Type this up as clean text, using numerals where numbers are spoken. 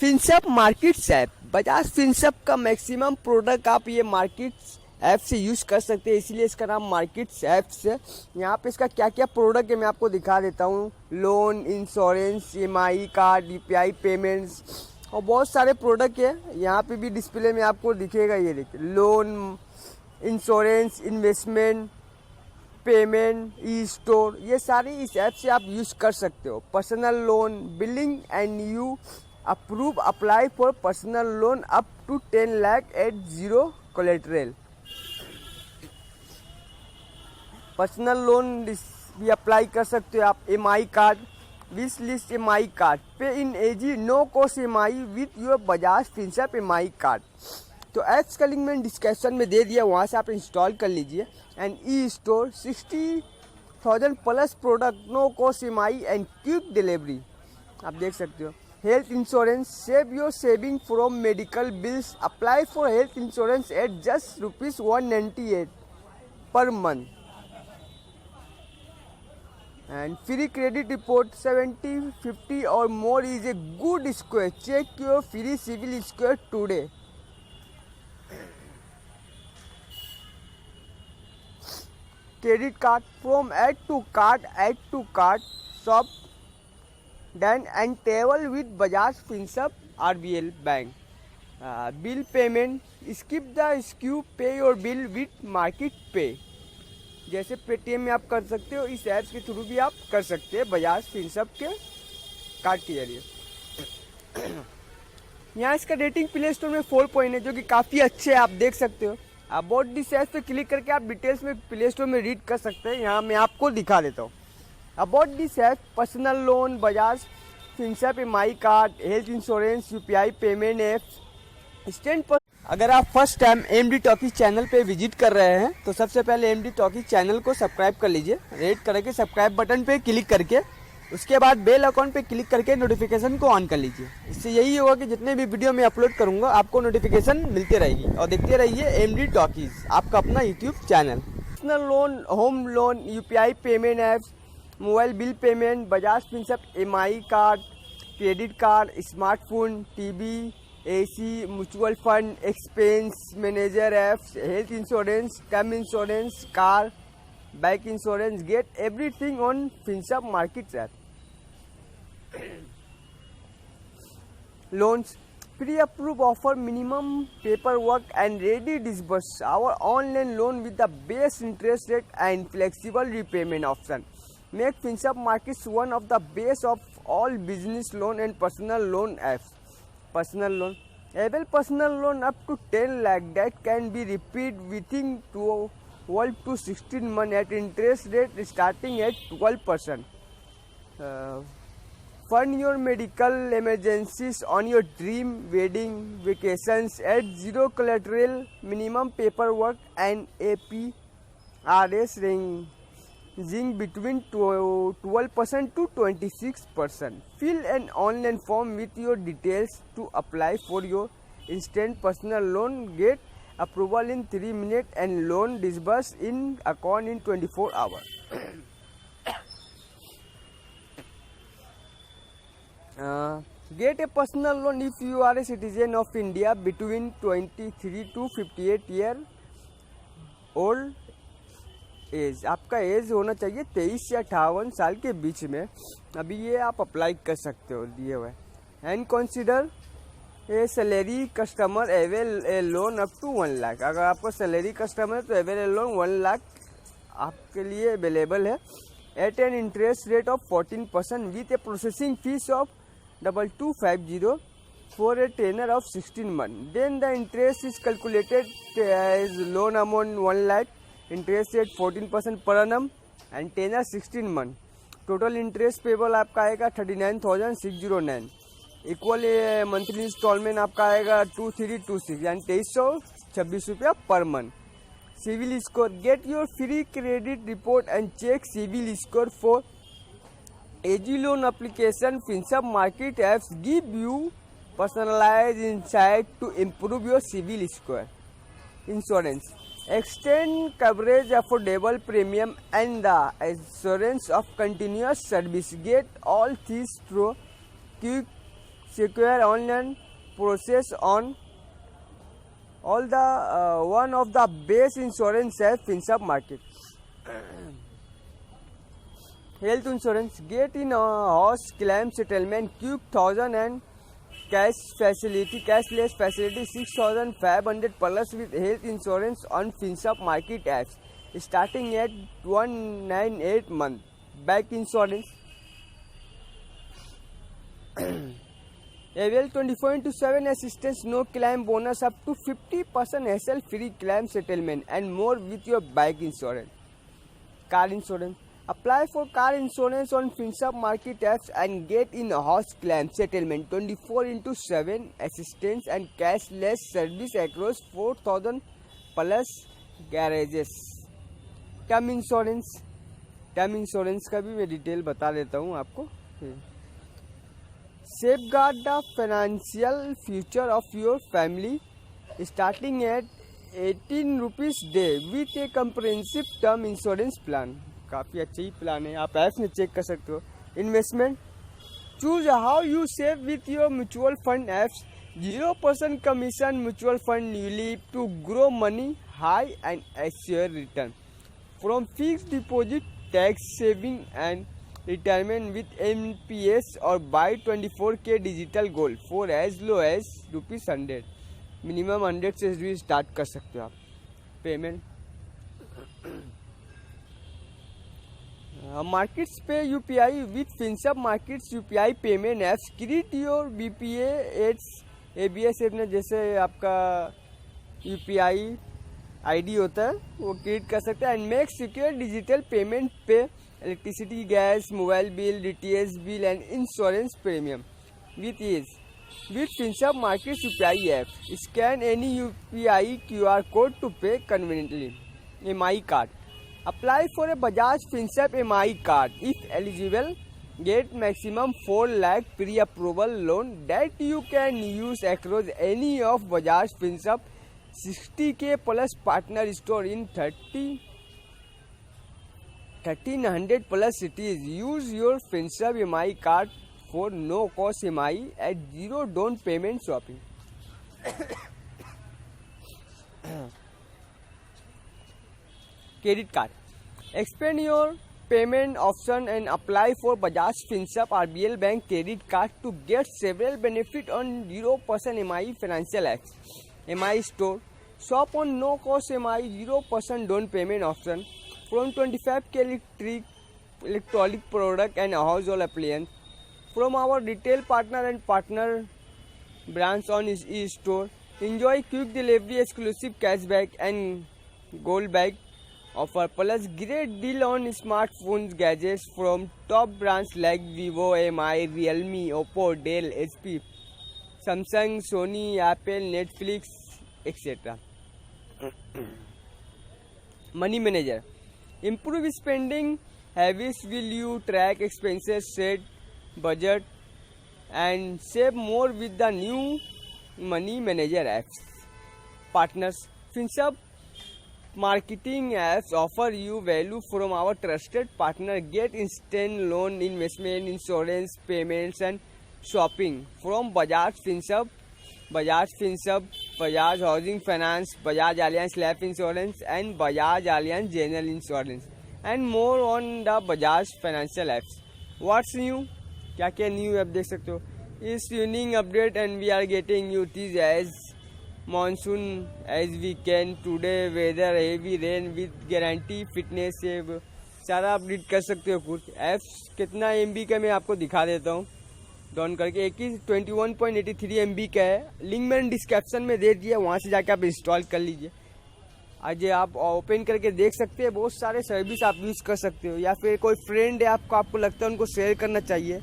फिनसप markets app, Bajaj फिनसप का maximum product आप ये मार्केट्स ऐप से यूज़ कर सकते हैं, इसलिए इसका नाम मार्केट्स ऐप्स है। यहाँ पे इसका क्या क्या प्रोडक्ट है मैं आपको दिखा देता हूँ। Loan, insurance, EMI card, UPI payments और बहुत सारे प्रोडक्ट है। यहाँ पे भी डिस्प्ले में आपको दिखेगा, ये देखिए, loan, insurance, investment, payment, e store, ये सारी इस ऐप से आप यूज़ कर सकते हो। Personal loan, billing and you approve apply for personal loan up to 10 lakh at zero collateral. Personal loan भी अप्लाई कर सकते हो आप। EMI card, wish list EMI card, pay in easy no cost EMI with your Bajaj Finserv EMI card. तो apps का link मैंने description में दे दिया, वहाँ से आप इंस्टॉल कर लीजिए। And e store 60,000 plus product, no cost EMI and quick delivery, आप देख सकते हो। Health insurance, save your saving from medical bills, apply for health insurance at just ₹198 per month and free credit report 70, 50 और more is a good score, check your free CIBIL score today. Credit card from add to card shop done and travel with Bajaj Finserv RBL bank. Bill payment, skip the queue, pay your bill with market pay, जैसे Paytm में आप कर सकते हो, इस apps के through भी आप कर सकते हैं बजाज फिनसप के कार्ड के जरिए। यहाँ इसका रेटिंग प्ले स्टोर में 4 है, जो कि काफ़ी अच्छे है, आप देख सकते हो। अबाउट दिस ऐप पे क्लिक करके आप डिटेल्स में प्ले स्टोर में रीड कर सकते हैं। यहाँ मैं आपको दिखा देता हूँ। About this app, personal loan, Bajaj Finserv EMI card, health insurance, UPI payment apps, stand पर। अगर आप first time MD talkies channel पे विजिट कर रहे हैं तो सबसे पहले MD टॉकीज चैनल को सब्सक्राइब कर लीजिए, रेड करके सब्सक्राइब बटन पे क्लिक करके, उसके बाद बेल आइकॉन पे क्लिक करके नोटिफिकेशन को ऑन कर लीजिए। इससे यही होगा कि जितने भी वीडियो मैं अपलोड करूंगा आपको नोटिफिकेशन मिलती रहेगी। और देखते रहिए MD टॉकीज, आपका अपना YouTube channel. Personal loan, home loan, UPI payment apps, mobile bill payment, Bajaj Finserv EMI card, credit card, smartphone, TV, AC, mutual fund, expense manager apps, health insurance, term insurance, car, bike insurance, get everything on Finserv markets app. Loans, pre-approved offer, minimum paperwork and ready disburse. Our online loan with the best interest rate and flexible repayment option. Make FinSap Markets one of the best of all business loan and personal loan apps. Personal loan, able personal loan up to 10 lakh that can be repaid within 12 to 16 months at interest rate starting at 12%. Fund your medical emergencies on your dream wedding vacations at zero collateral, minimum paperwork and APRs ranging between 12% to 26%. Fill an online form with your details to apply for your instant personal loan. Get approval in 3 minutes and loan disbursed in account in 24 hours. Get a personal loan if you are a citizen of India between 23 to 58 year old age. आपका age होना चाहिए 23 से 58 साल के बीच में, अभी ये आप अप्लाई कर सकते हो दिए हुए। And consider a salary customer avail a loan up to 1 lakh. अगर आपका सैलरी कस्टमर है तो अवेल ए लोन 1 लाख आपके लिए अवेलेबल है at an interest rate of 14% with a processing fee of 2250 for a tenure of 16 months. Then the interest is calculated as loan amount 1 lakh, interest rate 14% per annum and tenure 16 months. Total interest payable आपका आएगा 39,609। Equal monthly instalment आपका आएगा 2326 यानी 2326 रुपया per month. CIBIL score, get your free credit report and check CIBIL score for easy loan application. Finserv market apps give you personalized insight to improve your civil score. Insurance, extend coverage, affordable premium and the assurance of continuous service. Get all these through quick secure online process on all the one of the best insurance app FinServ market. Health insurance, get in house claim settlement, quick 1000 and cashless facility 6500 plus with health insurance on FinServ market apps starting at 198 month. Back insurance. Avail 24/7 assistance, no claim bonus up to 50% hassle free claim settlement and more with your bike insurance. Car insurance. Apply for car insurance on FinServ market apps and get in-house claim settlement, 24/7 assistance and cashless service across 4000 plus garages. Term insurance का भी मैं detail बता देता हूँ आपको. Safeguard the financial future of your family starting at 18 rupees day with a comprehensive term insurance plan. काफ़ी अच्छा ही plan है, आप ऐप में चेक कर सकते हो. Investment, choose how you save with your mutual fund apps. 0% commission mutual fund ULIP to grow money high and assure return from fixed deposit, tax saving and retirement with NPS और buy 24K digital gold for as low as ₹100. Minimum 100 से भी start कर सकते हो आप. Payment, markets pay UPI with FinServ markets UPI payment apps. Create your BPA ads ABS app में जैसे आपका UPI ID होता है वो क्रिएट कर सकते हैं. And make secure digital payment pay electricity, gas, mobile bill, DTH bill and insurance premium with ease with FinServ markets UPI app. Scan any UPI QR code to pay conveniently. MI card. Apply for a Bajaj FinServ MI card. If eligible, get maximum 4 lakh pre-approval loan that you can use across any of Bajaj FinServ 60K plus partner store in 1300 plus cities. Use your FinServ MI card for no cost MI at zero down payment shopping. Credit card. Expand your payment option and apply for Bajaj FinServ RBL Bank credit card to get several benefits on 0% MI financial apps. MI store. Shop on no cost MI 0% down payment option from 25K electronic product and household appliance. From our retail partner and partner brands on e-store, enjoy quick delivery, exclusive cashback and gold bag offer plus great deal on smartphones, gadgets from top brands like Vivo, MI, Realme, Oppo, Dell, HP, Samsung, Sony, Apple, Netflix, etc. Money Manager. Improve spending habits. Will you track expenses, set budget and save more with the new Money Manager apps? Partners. FinServ marketing apps offer you value from our trusted partner. Get instant loan, investment, insurance, payments and shopping from Bajaj FinServ, Bajaj Housing Finance, Bajaj Allianz Life Insurance and Bajaj Allianz General Insurance and more on the Bajaj financial apps. What's new? क्या क्या new app देख सकते हो. इस unique update and we are getting you tease as monsoon as we can today weather heavy rain with guarantee fitness save सारा update कर सकते हो. कुछ ऐप्स कितना MB का मैं आपको दिखा देता हूँ डाउन करके. एक ही 21.83 MB का है. लिंक मैंने डिस्क्रिप्शन में दे दिया, वहाँ से जाके आप इंस्टॉल कर लीजिए. आज आप ओपन करके देख सकते हैं. बहुत सारे सर्विस आप यूज़ कर सकते हो या फिर कोई फ्रेंड है आपको लगता है उनको शेयर करना चाहिए